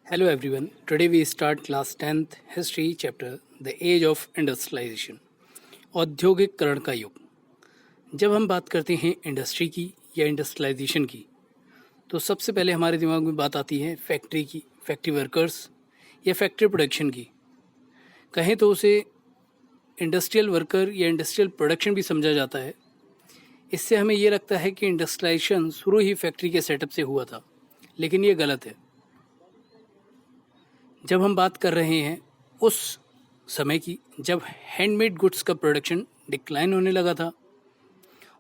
Hello everyone. Today we start class 10th history chapter The Age of Industrialization. औद्योगिकरण का युग। जब हम बात करते हैं इंडस्ट्री की या इंडस्ट्रियलाइजेशन की तो सबसे पहले हमारे दिमाग में बात आती है फैक्ट्री की, फैक्ट्री वर्कर्स या फैक्ट्री प्रोडक्शन की। कहें तो उसे इंडस्ट्रियल वर्कर या इंडस्ट्रियल प्रोडक्शन भी समझा जाता है। इससे हमें ये लगता है कि इंडस्ट्रियलाइजेशन शुरू ही फैक्ट्री के सेटअप से हुआ था, लेकिन ये गलत है। जब हम बात कर रहे हैं उस समय की जब हैंडमेड गुड्स का प्रोडक्शन डिक्लाइन होने लगा था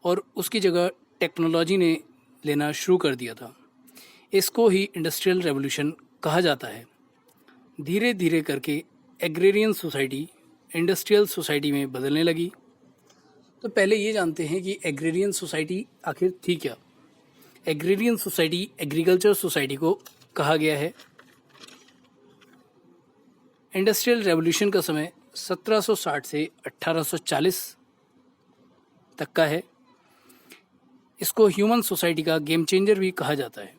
और उसकी जगह टेक्नोलॉजी ने लेना शुरू कर दिया था। इसको ही इंडस्ट्रियल रेवोल्यूशन कहा जाता है। धीरे धीरे करके एग्रेरियन सोसाइटी इंडस्ट्रियल सोसाइटी में बदलने लगी। तो पहले ये जानते हैं कि एग्रेरियन सोसाइटी आखिर थी क्या। एग्रेरियन सोसाइटी एग्रीकल्चर सोसाइटी को कहा गया है। इंडस्ट्रियल रेवोल्यूशन का समय 1760 से 1840 तक का है। इसको ह्यूमन सोसाइटी का गेम चेंजर भी कहा जाता है।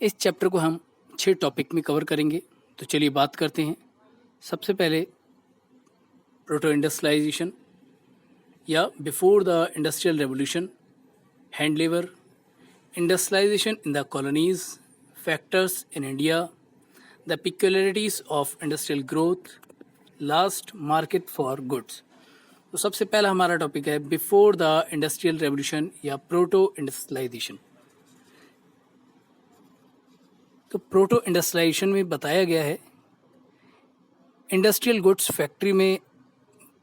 इस चैप्टर को हम 6 टॉपिक में कवर करेंगे। तो चलिए बात करते हैं। सबसे पहले प्रोटो इंडस्ट्रियलाइजेशन या before the industrial revolution, hand labour, industrialization in the colonies, factors in India, the peculiarities of industrial growth, last market for goods। तो सबसे पहला हमारा टॉपिक है बिफोर द इंडस्ट्रियल रेवोल्यूशन या प्रोटो इंडस्ट्रियलाइजेशन। तो proto industrialisation में बताया गया है इंडस्ट्रियल गुड्स फैक्ट्री में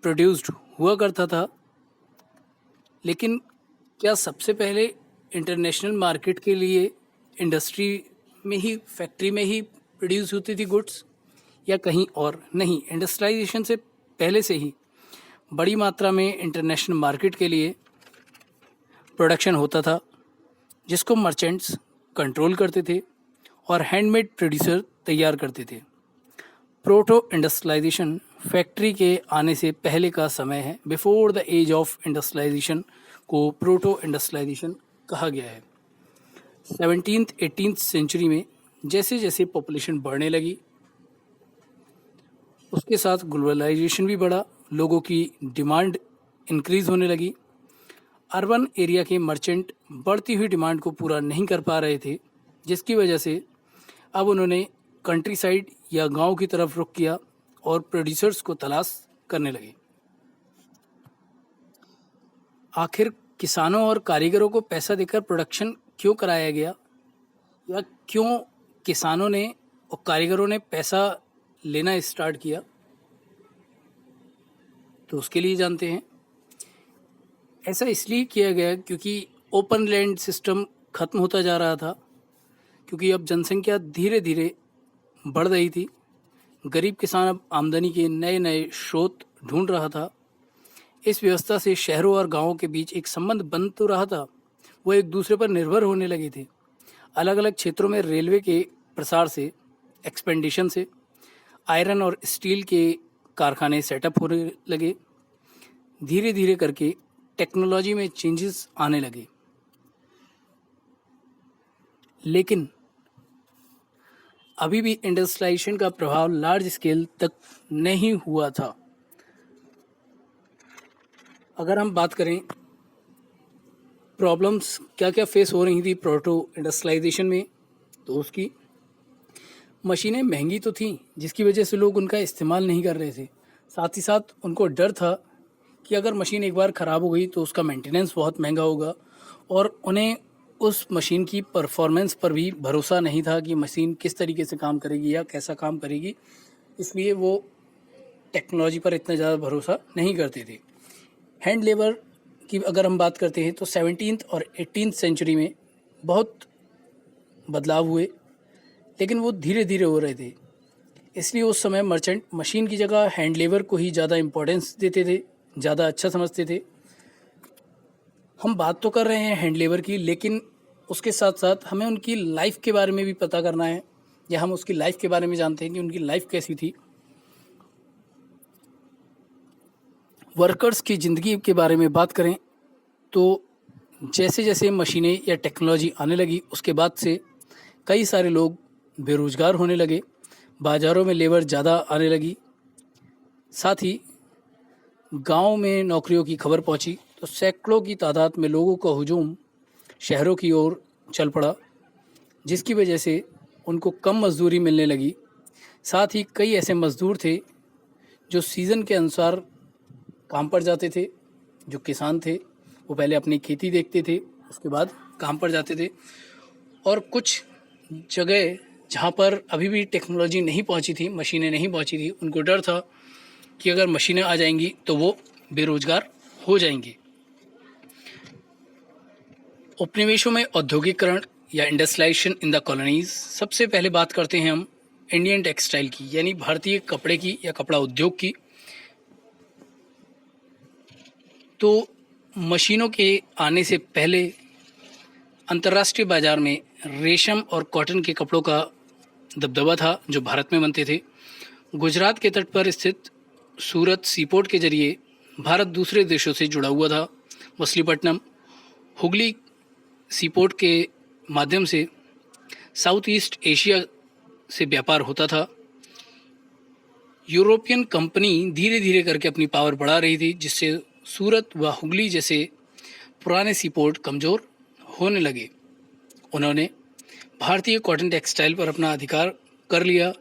प्रोड्यूस्ड हुआ करता था, लेकिन क्या सबसे पहले इंटरनेशनल मार्केट के लिए इंडस्ट्री में ही, फैक्ट्री में ही प्रोड्यूस होती थी गुड्स या कहीं और? नहीं, इंडस्ट्रियलाइजेशन से पहले से ही बड़ी मात्रा में इंटरनेशनल मार्केट के लिए प्रोडक्शन होता था, जिसको मर्चेंट्स कंट्रोल करते थे और हैंडमेड प्रोड्यूसर तैयार करते थे। प्रोटो इंडस्ट्रियलाइजेशन फैक्ट्री के आने से पहले का समय है। Before the age of industrialization को प्रोटो इंडस्ट्रियलाइजेशन कहा गया है। 17th-18th सेंचुरी में जैसे जैसे पॉपुलेशन बढ़ने लगी, उसके साथ ग्लोबलाइजेशन भी बढ़ा, लोगों की डिमांड इंक्रीज होने लगी। अर्बन एरिया के मर्चेंट बढ़ती हुई डिमांड को पूरा नहीं कर पा रहे थे, जिसकी वजह से अब उन्होंने कंट्री साइड या गांव की तरफ रुख किया और प्रोड्यूसर्स को तलाश करने लगे। आखिर किसानों और कारीगरों को पैसा देकर प्रोडक्शन क्यों कराया गया, या क्यों किसानों ने और कारीगरों ने पैसा लेना स्टार्ट किया? तो उसके लिए जानते हैं। ऐसा इसलिए किया गया क्योंकि ओपन लैंड सिस्टम खत्म होता जा रहा था, क्योंकि अब जनसंख्या धीरे धीरे बढ़ रही थी। गरीब किसान अब आमदनी के नए नए स्रोत ढूंढ रहा था। इस व्यवस्था से शहरों और गांवों के बीच एक संबंध बन तो रहा था, वो एक दूसरे पर निर्भर होने लगे थे। अलग अलग क्षेत्रों में रेलवे के प्रसार से, एक्सपेंडिशन से आयरन और स्टील के कारखाने सेटअप होने लगे। धीरे धीरे करके टेक्नोलॉजी में चेंजेस आने लगे, लेकिन अभी भी इंडस्ट्रियलाइजेशन का प्रभाव लार्ज स्केल तक नहीं हुआ था। अगर हम बात करें प्रॉब्लम्स क्या क्या फेस हो रही थी प्रोटो इंडस्ट्रियलाइजेशन में, तो उसकी मशीनें महंगी तो थीं, जिसकी वजह से लोग उनका इस्तेमाल नहीं कर रहे थे। साथ ही साथ उनको डर था कि अगर मशीन एक बार ख़राब हो गई तो उसका मेंटेनेंस बहुत महंगा होगा, और उन्हें उस मशीन की परफॉर्मेंस पर भी भरोसा नहीं था कि मशीन किस तरीके से काम करेगी या कैसा काम करेगी। इसलिए वो टेक्नोलॉजी पर इतना ज़्यादा भरोसा नहीं करते थे। हैंड लेबर की अगर हम बात करते हैं तो 17th और 18th सेंचुरी में बहुत बदलाव हुए, लेकिन वो धीरे धीरे हो रहे थे। इसलिए उस समय मर्चेंट मशीन की जगह हैंड लेबर को ही ज़्यादा इम्पोर्टेंस देते थे, ज़्यादा अच्छा समझते थे। हम बात तो कर रहे हैं हैंड लेबर की, लेकिन उसके साथ साथ हमें उनकी लाइफ के बारे में भी पता करना है, या हम उसकी लाइफ के बारे में जानते हैं कि उनकी लाइफ कैसी थी। वर्कर्स की ज़िंदगी के बारे में बात करें तो जैसे जैसे मशीनें या टेक्नोलॉजी आने लगी, उसके बाद से कई सारे लोग बेरोजगार होने लगे, बाजारों में लेबर ज़्यादा आने लगी। साथ ही गांव में नौकरियों की खबर पहुंची तो सैकड़ों की तादाद में लोगों का हुजूम शहरों की ओर चल पड़ा, जिसकी वजह से उनको कम मजदूरी मिलने लगी। साथ ही कई ऐसे मजदूर थे जो सीज़न के अनुसार काम पर जाते थे। जो किसान थे वो पहले अपनी खेती देखते थे, उसके बाद काम पर जाते थे। और कुछ जगह जहाँ पर अभी भी टेक्नोलॉजी नहीं पहुँची थी, मशीनें नहीं पहुँची थी, उनको डर था कि अगर मशीनें आ जाएंगी तो वो बेरोजगार हो जाएंगे। उपनिवेशों में औद्योगिकरण या इंडस्ट्रियलाइजेशन इन द कॉलोनीज। सबसे पहले बात करते हैं हम इंडियन टेक्सटाइल की, यानी भारतीय कपड़े की या कपड़ा उद्योग की। तो मशीनों के आने से पहले अंतर्राष्ट्रीय बाजार में रेशम और कॉटन के कपड़ों का दबदबा था जो भारत में बनते थे। गुजरात के तट पर स्थित सूरत सीपोर्ट के जरिए भारत दूसरे देशों से जुड़ा हुआ था। मछलीपट्टनम, हुगली सीपोर्ट के माध्यम से साउथ ईस्ट एशिया से व्यापार होता था। यूरोपियन कंपनी धीरे धीरे करके अपनी पावर बढ़ा रही थी, जिससे सूरत व हुगली जैसे पुराने सीपोर्ट कमज़ोर होने लगे। उन्होंने भारतीय कॉटन टेक्सटाइल पर अपना अधिकार कर लिया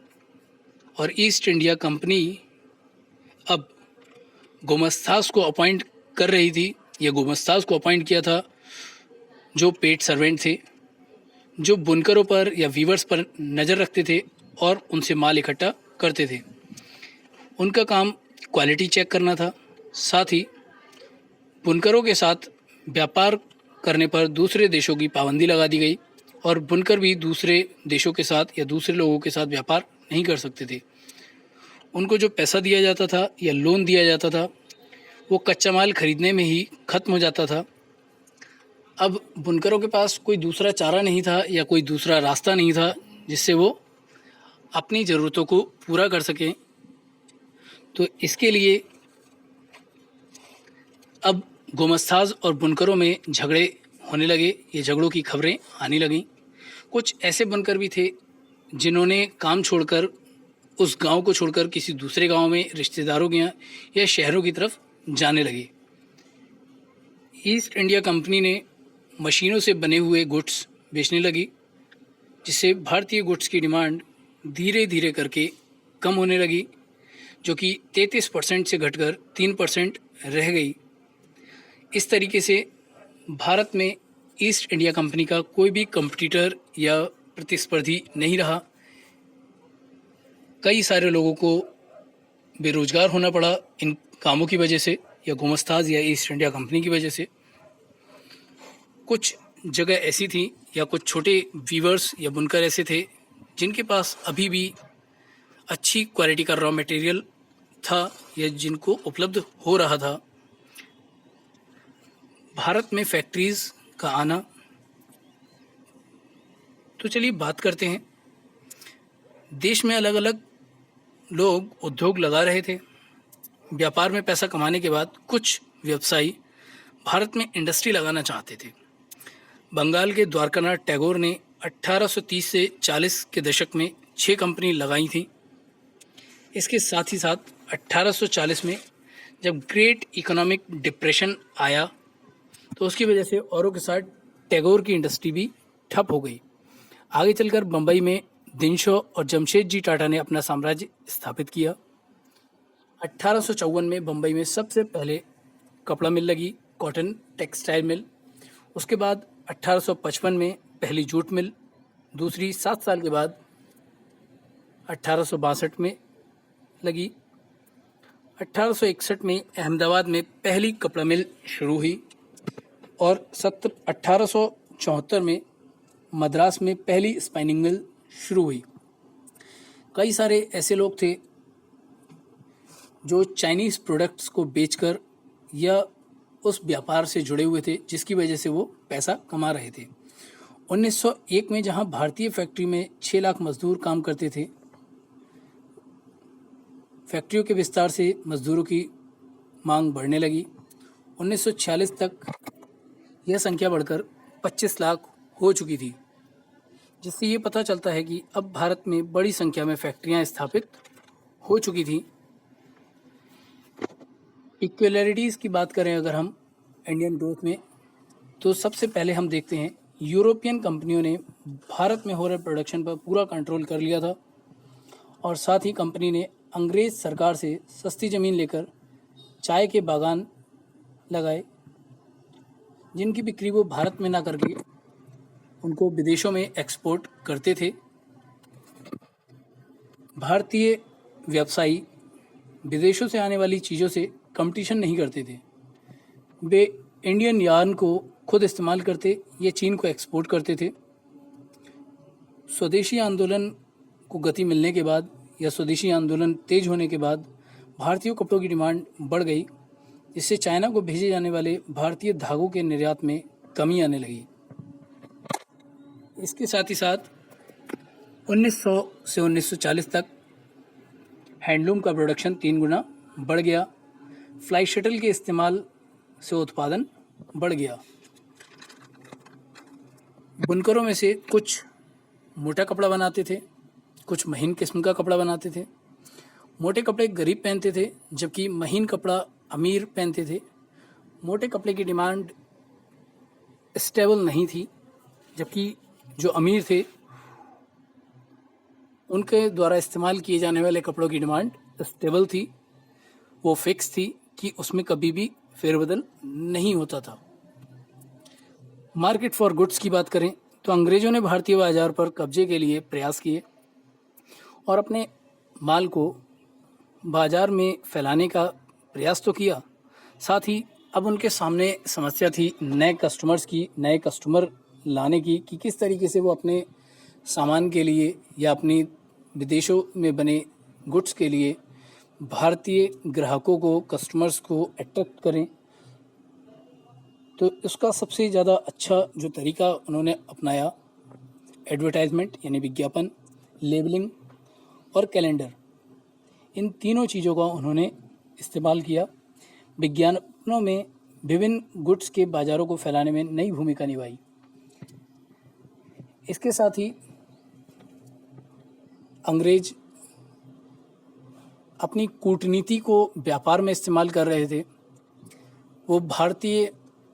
और ईस्ट इंडिया कंपनी अब गुमस्ताज को अपॉइंट कर रही थी, या गुमस्ताज को अपॉइंट किया था जो पेड सर्वेंट थे, जो बुनकरों पर या वीवर्स पर नज़र रखते थे और उनसे माल इकट्ठा करते थे। उनका काम क्वालिटी चेक करना था। साथ ही बुनकरों के साथ व्यापार करने पर दूसरे देशों की पाबंदी लगा दी गई और बुनकर भी दूसरे देशों के साथ या दूसरे लोगों के साथ व्यापार नहीं कर सकते थे। उनको जो पैसा दिया जाता था या लोन दिया जाता था वो कच्चा माल खरीदने में ही ख़त्म हो जाता था। अब बुनकरों के पास कोई दूसरा चारा नहीं था या कोई दूसरा रास्ता नहीं था जिससे वो अपनी ज़रूरतों को पूरा कर सकें। तो इसके लिए अब गुमस्ताज और बुनकरों में झगड़े होने लगे, ये झगड़ों की खबरें आने लगीं। कुछ ऐसे बुनकर भी थे जिन्होंने काम छोड़कर उस गांव को छोड़कर किसी दूसरे गांव में रिश्तेदारों के यहाँ या शहरों की तरफ जाने लगे। ईस्ट इंडिया कंपनी ने मशीनों से बने हुए गुड्स बेचने लगी, जिससे भारतीय गुड्स की डिमांड धीरे धीरे करके कम होने लगी, जो कि 33% से घटकर 3% रह गई। इस तरीके से भारत में ईस्ट इंडिया कंपनी का कोई भी कंपटीटर या प्रतिस्पर्धी नहीं रहा। कई सारे लोगों को बेरोजगार होना पड़ा इन कामों की वजह से, या गुमस्ताज या ईस्ट इंडिया कंपनी की वजह से। कुछ जगह ऐसी थी या कुछ छोटे वीवर्स या बुनकर ऐसे थे जिनके पास अभी भी अच्छी क्वालिटी का रॉ मटेरियल था या जिनको उपलब्ध हो रहा था। भारत में फैक्ट्रीज़ का आना। तो चलिए बात करते हैं। देश में अलग अलग लोग उद्योग लगा रहे थे। व्यापार में पैसा कमाने के बाद कुछ व्यवसायी भारत में इंडस्ट्री लगाना चाहते थे। बंगाल के द्वारकानाथ टैगोर ने 1830 से 40 के दशक में 6 कंपनी लगाई थी। इसके साथ ही साथ 1840 में जब ग्रेट इकोनॉमिक डिप्रेशन आया तो उसकी वजह से औरों के साथ टैगोर की इंडस्ट्री भी ठप हो गई। आगे चलकर बम्बई में दिनशो और जमशेद जी टाटा ने अपना साम्राज्य स्थापित किया। 1854 में बम्बई में सबसे पहले कपड़ा मिल लगी, कॉटन टेक्सटाइल मिल। उसके बाद 1855 में पहली जूट मिल, दूसरी 7 साल के बाद 1862 में लगी। 1861 में अहमदाबाद में पहली कपड़ा मिल शुरू हुई और 1874 में मद्रास में पहली स्पाइनिंग मिल शुरू हुई। कई सारे ऐसे लोग थे जो चाइनीज़ प्रोडक्ट्स को बेचकर या उस व्यापार से जुड़े हुए थे जिसकी वजह से वो पैसा कमा रहे थे। 1901 में जहां भारतीय फैक्ट्री में 6 लाख मजदूर काम करते थे, फैक्ट्रियों के विस्तार से मजदूरों की मांग बढ़ने लगी। 1946 तक यह संख्या बढ़कर 25 लाख हो चुकी थी। जिससे ये पता चलता है कि अब भारत में बड़ी संख्या में फैक्ट्रियां स्थापित हो चुकी थी। इक्वलिटीज़ की बात करें अगर हम इंडियन ग्रोथ में, तो सबसे पहले हम देखते हैं यूरोपियन कंपनियों ने भारत में हो रहे प्रोडक्शन पर पूरा कंट्रोल कर लिया था और साथ ही कंपनी ने अंग्रेज सरकार से सस्ती ज़मीन लेकर चाय के बागान लगाए, जिनकी बिक्री वो भारत में ना करके उनको विदेशों में एक्सपोर्ट करते थे। भारतीय व्यवसायी विदेशों से आने वाली चीज़ों से कंपटीशन नहीं करते थे, वे इंडियन यार्न को खुद इस्तेमाल करते या चीन को एक्सपोर्ट करते थे। स्वदेशी आंदोलन को गति मिलने के बाद या स्वदेशी आंदोलन तेज होने के बाद भारतीय कपड़ों की डिमांड बढ़ गई, जिससे चाइना को भेजे जाने वाले भारतीय धागों के निर्यात में कमी आने लगी। इसके साथ ही साथ 1900 से 1940 तक हैंडलूम का प्रोडक्शन 3 गुना बढ़ गया। फ्लाई शटल के इस्तेमाल से उत्पादन बढ़ गया। बुनकरों में से कुछ मोटा कपड़ा बनाते थे, कुछ महीन किस्म का कपड़ा बनाते थे। मोटे कपड़े गरीब पहनते थे, जबकि महीन कपड़ा अमीर पहनते थे। मोटे कपड़े की डिमांड स्टेबल नहीं थी, जबकि जो अमीर थे उनके द्वारा इस्तेमाल किए जाने वाले कपड़ों की डिमांड स्टेबल थी, वो फिक्स थी कि उसमें कभी भी फेरबदल नहीं होता था। मार्केट फॉर गुड्स की बात करें तो अंग्रेजों ने भारतीय बाजार पर कब्जे के लिए प्रयास किए और अपने माल को बाजार में फैलाने का प्रयास तो किया, साथ ही अब उनके सामने समस्या थी नए कस्टमर्स की, नए कस्टमर लाने की, कि किस तरीके से वो अपने सामान के लिए या अपनी विदेशों में बने गुड्स के लिए भारतीय ग्राहकों को, कस्टमर्स को अट्रैक्ट करें। तो इसका सबसे ज़्यादा अच्छा जो तरीका उन्होंने अपनाया, एडवर्टाइजमेंट यानी विज्ञापन, लेबलिंग और कैलेंडर, इन तीनों चीज़ों का उन्होंने इस्तेमाल किया। विज्ञापनों में विभिन्न गुड्स के बाज़ारों को फैलाने में नई भूमिका निभाई। इसके साथ ही अंग्रेज अपनी कूटनीति को व्यापार में इस्तेमाल कर रहे थे। वो भारतीय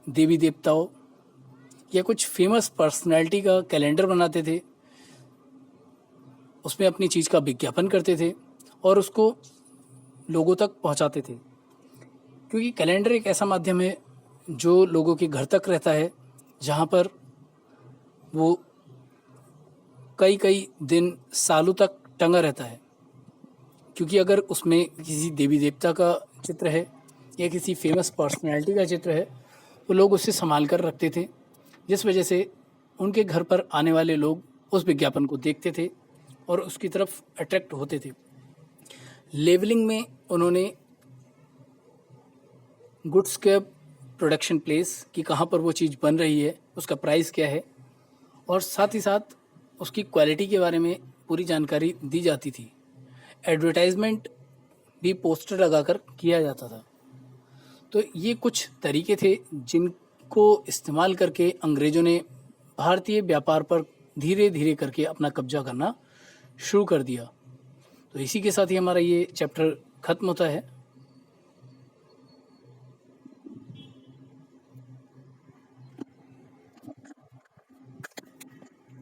देवी देवताओं या कुछ फेमस पर्सनैलिटी का कैलेंडर बनाते थे, उसमें अपनी चीज़ का विज्ञापन करते थे और उसको लोगों तक पहुंचाते थे, क्योंकि कैलेंडर एक ऐसा माध्यम है जो लोगों के घर तक रहता है, जहां पर वो कई कई दिन, सालों तक टंगा रहता है। क्योंकि अगर उसमें किसी देवी देवता का चित्र है या किसी फेमस पर्सनैलिटी का चित्र है, वो लोग उसे संभाल कर रखते थे, जिस वजह से उनके घर पर आने वाले लोग उस विज्ञापन को देखते थे और उसकी तरफ अट्रैक्ट होते थे। लेबलिंग में उन्होंने गुड्स के प्रोडक्शन प्लेस कि कहाँ पर वो चीज़ बन रही है, उसका प्राइस क्या है, और साथ ही साथ उसकी क्वालिटी के बारे में पूरी जानकारी दी जाती थी। एडवर्टाइजमेंट भी पोस्टर लगाकर किया जाता था। तो ये कुछ तरीके थे जिनको इस्तेमाल करके अंग्रेज़ों ने भारतीय व्यापार पर धीरे धीरे करके अपना कब्जा करना शुरू कर दिया। तो इसी के साथ ही हमारा ये चैप्टर ख़त्म होता है।